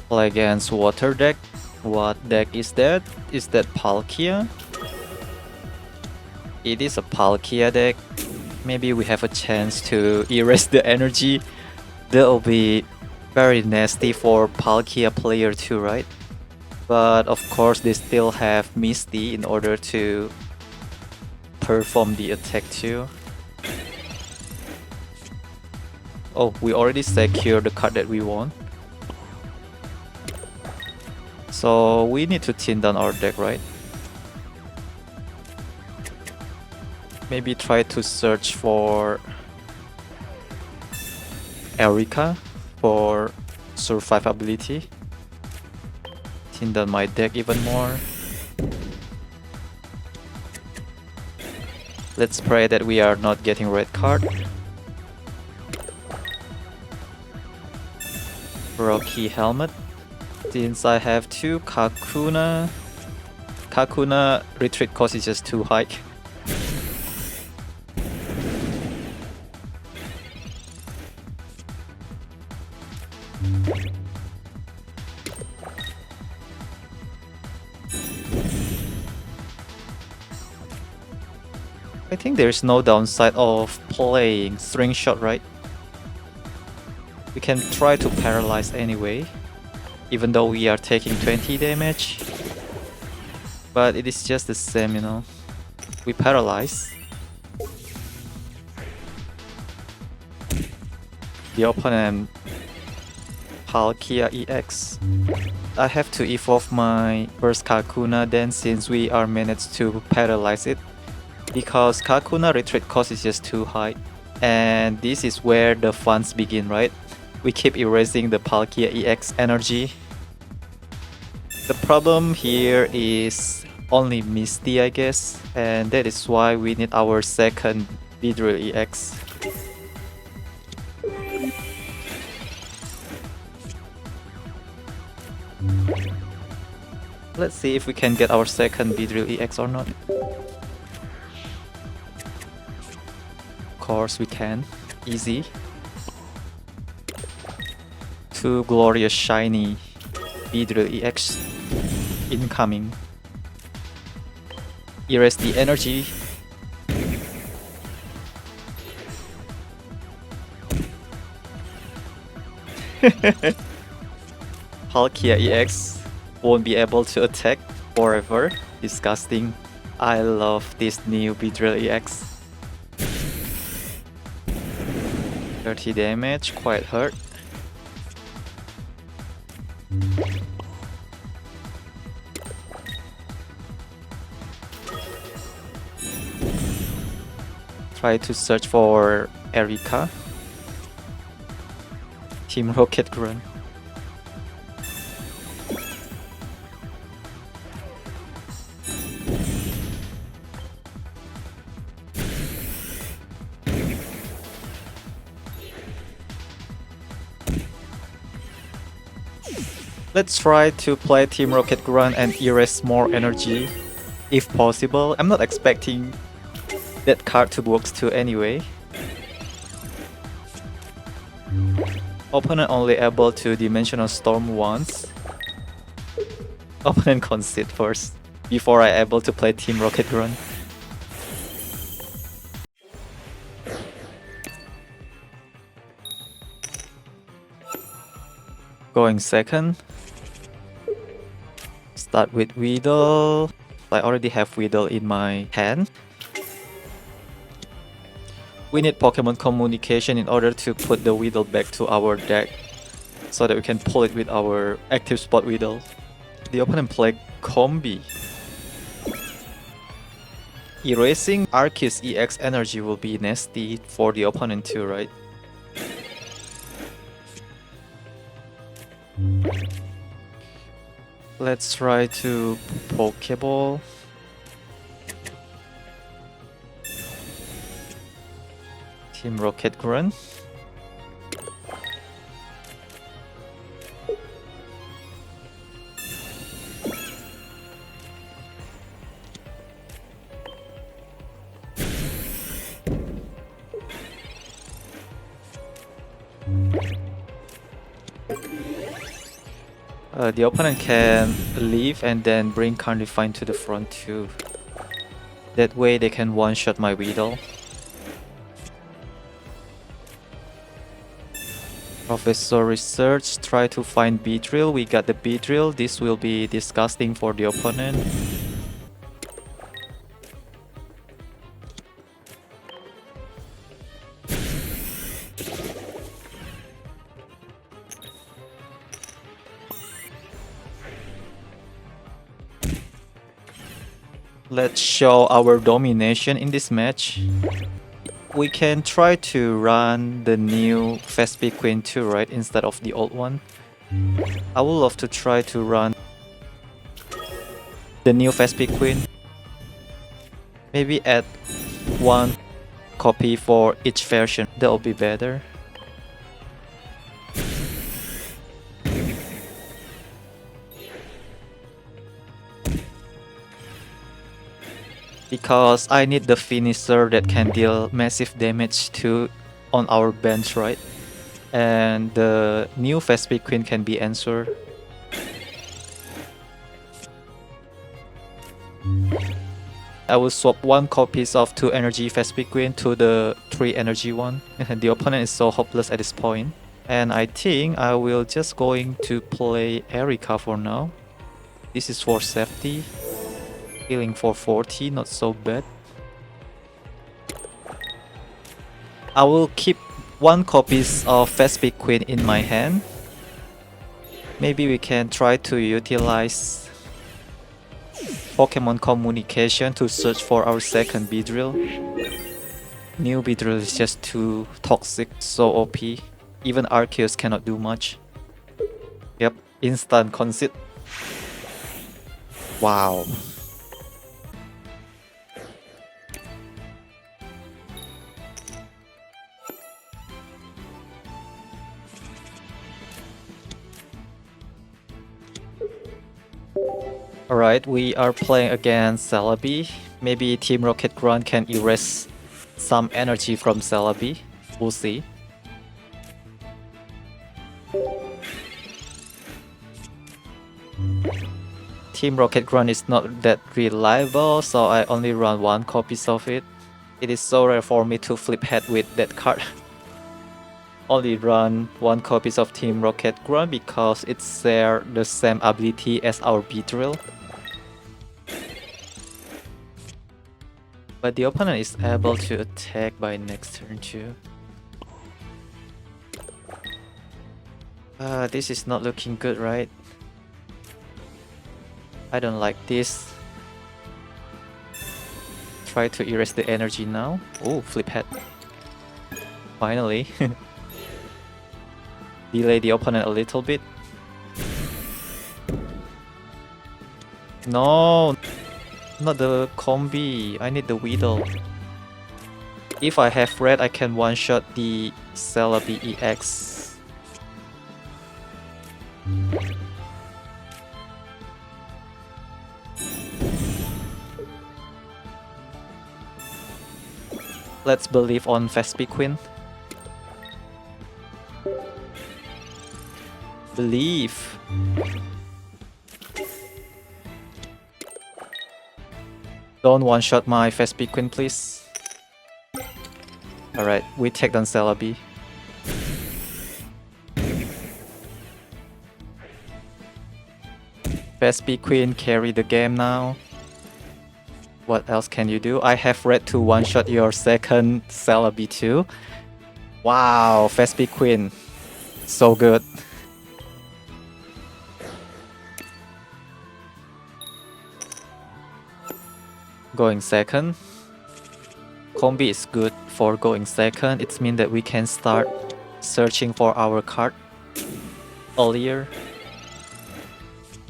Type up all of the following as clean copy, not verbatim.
Play against water deck. What deck is that? Is that Palkia? It is a Palkia deck. Maybe we have a chance to erase the energy. That'll be very nasty for Palkia player too, right? But of course they still have Misty in order to perform the attack too. Oh, we already secured the card that we want. So we need to thin down our deck, right? Maybe try to search for Erika for survivability. Thin down my deck even more. Let's pray that we are not getting red card. Rocky helmet. Since I have two Kakuna, retreat cost is just too high. I think there's no downside of playing string shot, right? We can try to paralyze anyway, even though we are taking 20 damage. But it is just the same, you know. We paralyze. The opponent Palkia EX. I have to evolve my first Kakuna then, since we are managed to paralyze it. Because Kakuna retreat cost is just too high. And this is where the funs begin, right? We keep erasing the Palkia EX energy. The problem here is only Misty, I guess. And that is why we need our second Beedrill EX. Let's see if we can get our second Beedrill EX or not. Of course we can. Easy. Two glorious shiny Beedrill EX incoming. Erase the energy. Palkia EX won't be able to attack forever. Disgusting. I love this new Beedrill EX. 30 damage, quite hurt. Try to search for Erika. Team Rocket Grunt. Let's try to play Team Rocket Grunt and erase more energy, if possible. I'm not expecting that card to work too anyway. Opponent only able to Dimensional Storm once. Opponent concede first, before I able to play Team Rocket Grunt. Going second. Start with Weedle. I already have Weedle in my hand. We need Pokemon communication in order to put the Weedle back to our deck, so that we can pull it with our active spot Weedle. The opponent played Combee. Erasing Arceus EX energy will be nasty for the opponent too, right? Let's try to Pokeball. Team Rocket Grunt. The opponent can leave and then bring Carnivine to the front too. That way they can one-shot my Weedle. Professor Research, try to find Beedrill. We got the Beedrill. This will be disgusting for the opponent. Let's show our domination in this match. We can try to run the new Vespiquen too, right? Instead of the old one. I would love to try to run the new Vespiquen. Maybe add one copy for each version. That'll be better. Because I need the finisher that can deal massive damage to on our bench, right? And the new Vespiquen can be answered. I will swap one copies of 2 energy Vespiquen to the 3 energy one. The opponent is so hopeless at this point. And I think I will just going to play Erika for now. This is for safety. Healing for 40, not so bad. I will keep 1 copies of Vespiquen in my hand. Maybe we can try to utilize Pokemon communication to search for our second Beedrill. New Beedrill is just too toxic, so OP. Even Arceus cannot do much. Yep, instant concede. Wow. Alright, we are playing against Celebi. Maybe Team Rocket Grunt can erase some energy from Celebi. We'll see. Team Rocket Grunt is not that reliable, so I only run 1 copy of it. It is so rare for me to flip head with that card. Only run 1 copy of Team Rocket Grunt because it shares the same ability as our Beedrill. But the opponent is able to attack by next turn too. This is not looking good, right? I don't like this. Try to erase the energy now. Oh, flip head. Finally. Delay the opponent a little bit. No! Not the Combee. I need the Weedle. If I have red, I can one-shot the Celebi EX. Let's believe on Vespiquen. Believe. Don't one-shot my Vespiquen, please. Alright, we take down Celebi. Vespiquen carry the game now. What else can you do? I have red to one-shot your second Celebi too. Wow, Vespiquen. So good. Going second. Combee is good for going second. It means that we can start searching for our card earlier.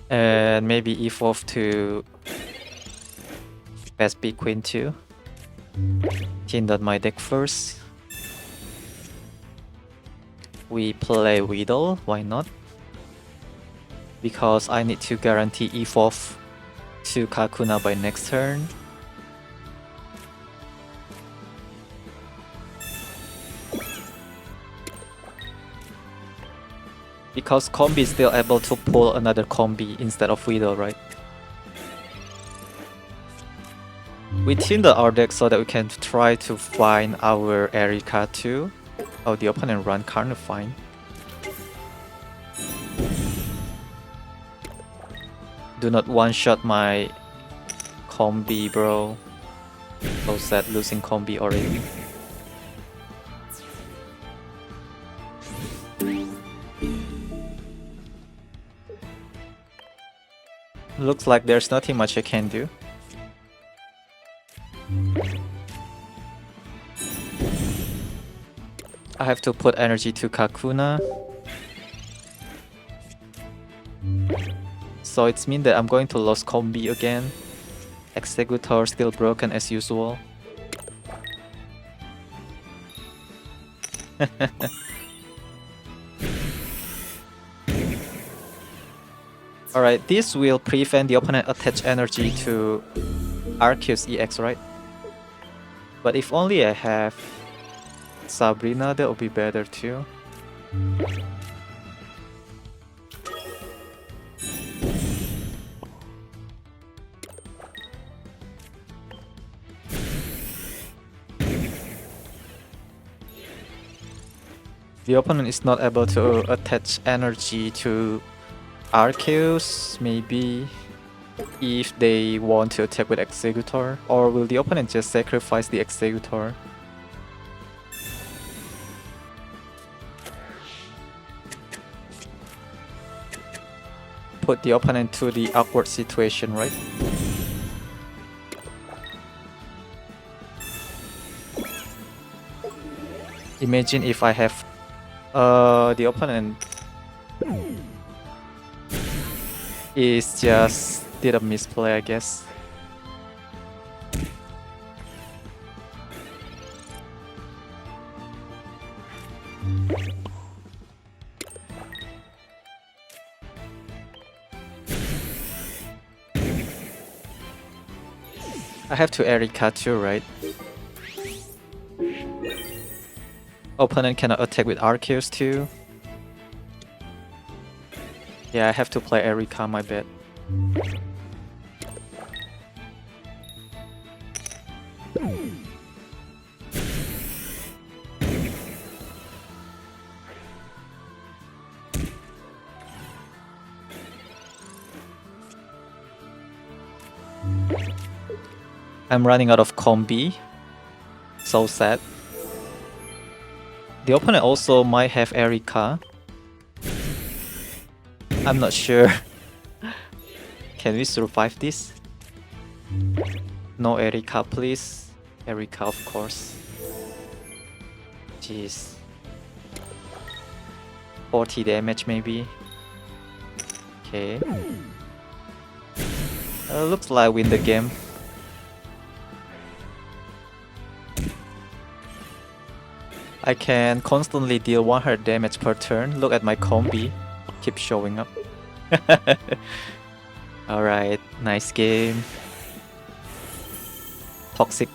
And maybe evolve to Vespiquen too. Thin out my deck first. We play Weedle, why not? Because I need to guarantee evolve to Kakuna by next turn. Because Combee is still able to pull another Combee instead of Weedle, right? We tune our deck so that we can try to find our Erika too. Oh, the opponent run Carnivine. Do not one-shot my Combee, bro. So sad losing Combee already. Looks like there's nothing much I can do. I have to put energy to Kakuna. So it's mean that I'm going to lose Combee again. Exeggutor still broken as usual. Alright, this will prevent the opponent attach energy to Arceus EX, right? But if only I have Sabrina, that would be better too. The opponent is not able to attach energy to Arceus, maybe if they want to attack with Exeggutor, or will the opponent just sacrifice the Exeggutor? Put the opponent to the awkward situation, right? Imagine if I have the opponent is just did a misplay, I guess. I have to Erika too, right? Opponent cannot attack with Arceus too. Yeah, I have to play Erika, my bad. I'm running out of Combee. So sad. The opponent also might have Erika. I'm not sure. Can we survive this? No Erika, please. Erika, of course. Jeez. 40 damage maybe. Okay. Looks like win the game. I can constantly deal 100 damage per turn. Look at my Combee. Keep showing up. Alright, nice game. Toxic.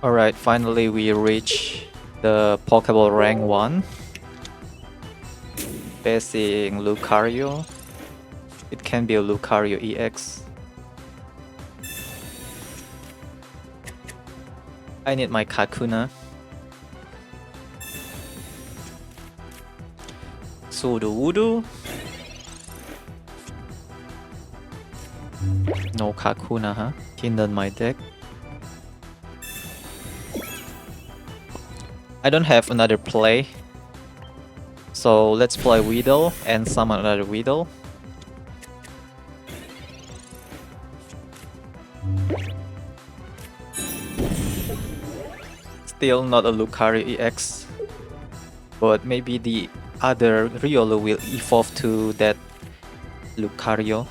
Alright, finally we reach the Pokeball rank 1. Facing Lucario. It can be a Lucario EX. I need my Kakuna. Sudowoodo. No Kakuna, huh? Hindered my deck. I don't have another play. So let's play Weedle and summon another Weedle. Still not a Lucario EX, but maybe the other Riolu will evolve to that Lucario.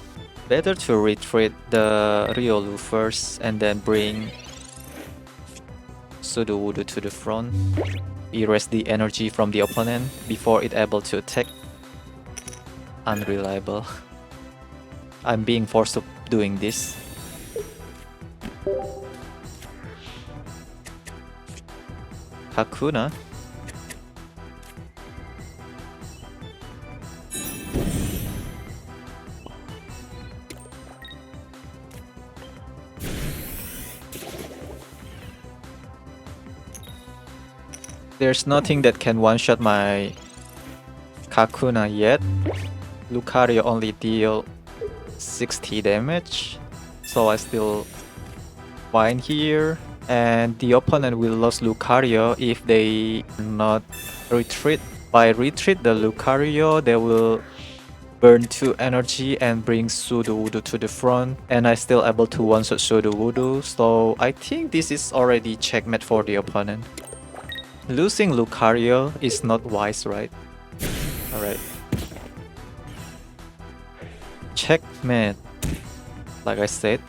Better to retreat the Riolu first and then bring Sudowoodo to the front. Erase the energy from the opponent before it able to attack. Unreliable. I'm being forced to doing this. Kakuna. There's nothing that can one-shot my Kakuna yet. Lucario only deal 60 damage, so I still fine here. And the opponent will lose Lucario if they not retreat. By retreat the Lucario, they will burn 2 energy and bring Sudowoodo to the front, and I still able to one-shot Sudowoodo, so I think this is already checkmate for the opponent. Losing Lucario is not wise, right? Alright. Checkmate. Like I said.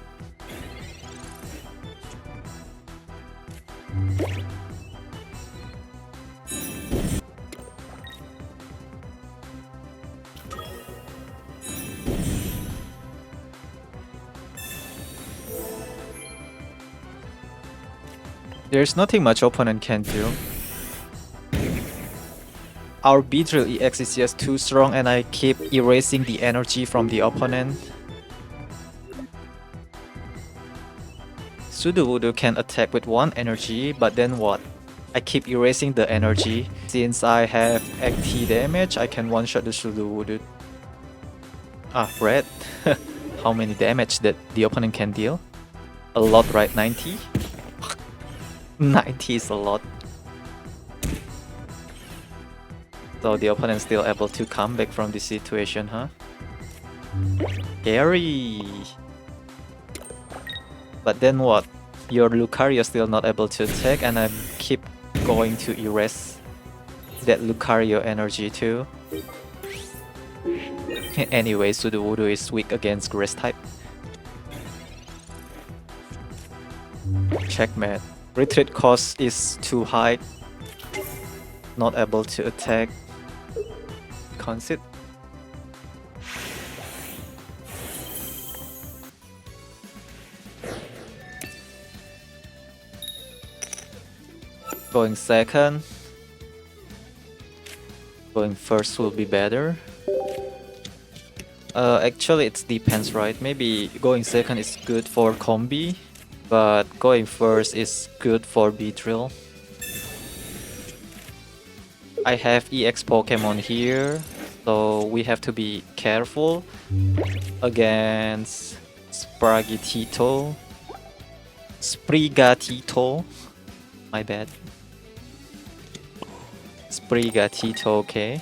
There's nothing much opponent can do. Our Beedrill EX is just too strong and I keep erasing the energy from the opponent. Sudowoodo can attack with 1 energy, but then what? I keep erasing the energy. Since I have 80 damage, I can one-shot the Sudowoodo. Ah, red. How many damage that the opponent can deal? A lot, right? 90? 90 is a lot. So the opponent still able to come back from this situation, huh? Scary. But then what? Your Lucario still not able to attack, and I keep going to erase that Lucario energy too. Anyway, Sudowoodo is weak against Grass type. Checkmate. Retreat cost is too high. Not able to attack. Concede. Going second. Going first will be better. Actually it depends, right? Maybe going second is good for Combee, but going first is good for Beedrill. I have EX Pokemon here, so we have to be careful against Sprigatito. My bad. Sprigatito, okay.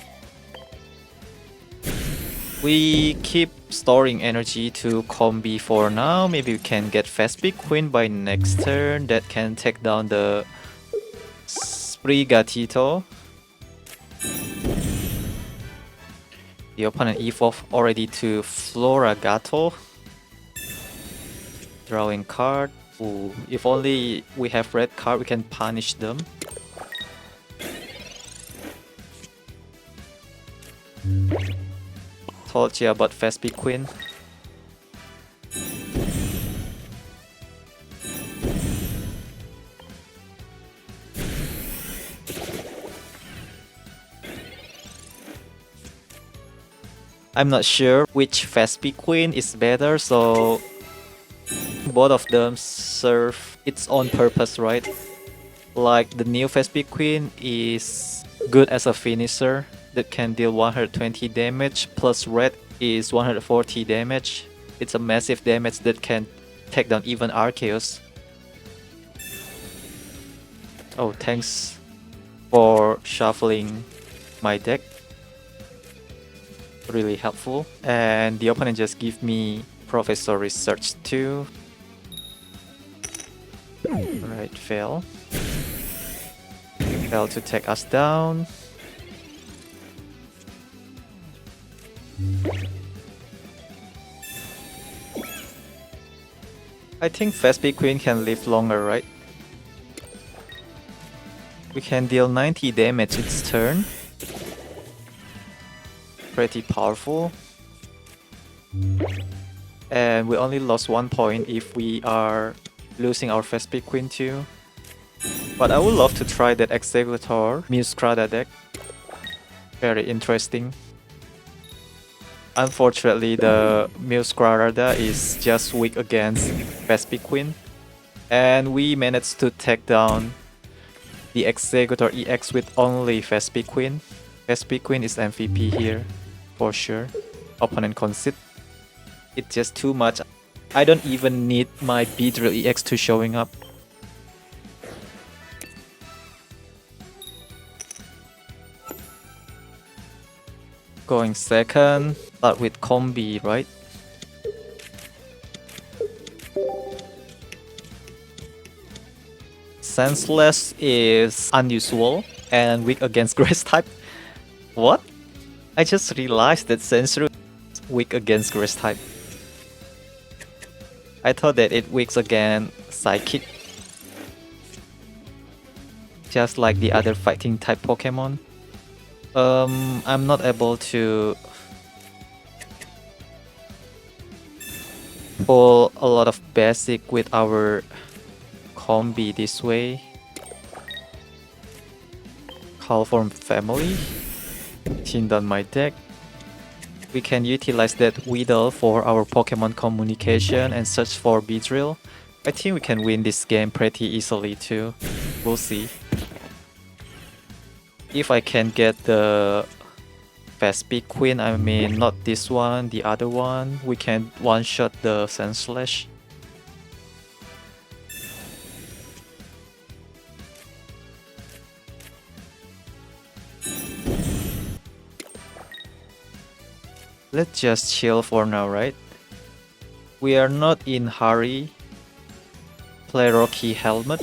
We keep storing energy to Combee for now. Maybe we can get Vespiquen by next turn that can take down the Sprigatito. The opponent evolved already to Floragato. Drawing card. Ooh, if only we have red card, we can punish them. Told you about Vespiquen. I'm not sure which Vespiquen is better, so both of them serve its own purpose, right? Like the new Vespiquen is good as a finisher that can deal 120 damage, plus red is 140 damage. It's a massive damage that can take down even Arceus. Oh, thanks for shuffling my deck. Really helpful. And the opponent just give me Professor Research too. Alright, fail. Fail to take us down. I think Vespiquen can live longer, right? We can deal 90 damage its turn. Pretty powerful. And we only lost 1 point if we are losing our Vespiquen too. But I would love to try that Exeggutor Meowscarada deck. Very interesting. Unfortunately, the Meowscarada is just weak against Vespiquen. And we managed to take down the Exeggutor EX with only Vespiquen. Vespiquen is MVP here, for sure. Opponent concede. It's just too much. I don't even need my Beedrill EX to showing up. Going second, start with Combee, right? Sandslash is unusual and weak against grass type. What? I just realized that Sandslash is weak against grass type. I thought that it weaks against Psychic. Just like the other fighting type Pokemon. I'm not able to pull a lot of basic with our Combee this way. Call from family. Chin down my deck. We can utilize that Weedle for our Pokemon communication and search for Beedrill. I think we can win this game pretty easily too. We'll see. If I can get the Vespiquen, I mean not this one, the other one, we can one-shot the Sandslash. Let's just chill for now, right? We are not in hurry. Play Rocky Helmet.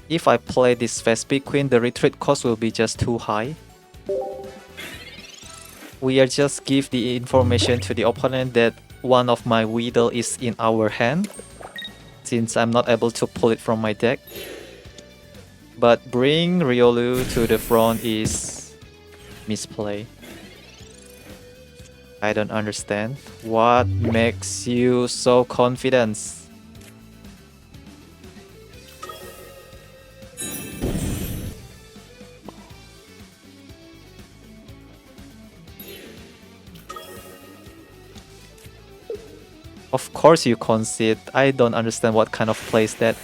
If I play this Vespiquen, the retreat cost will be just too high. We are just give the information to the opponent that one of my Weedle is in our hand, since I'm not able to pull it from my deck. But bring Riolu to the front is misplay. I don't understand. What makes you so confident? Of course you concede. I don't understand what kind of play is that.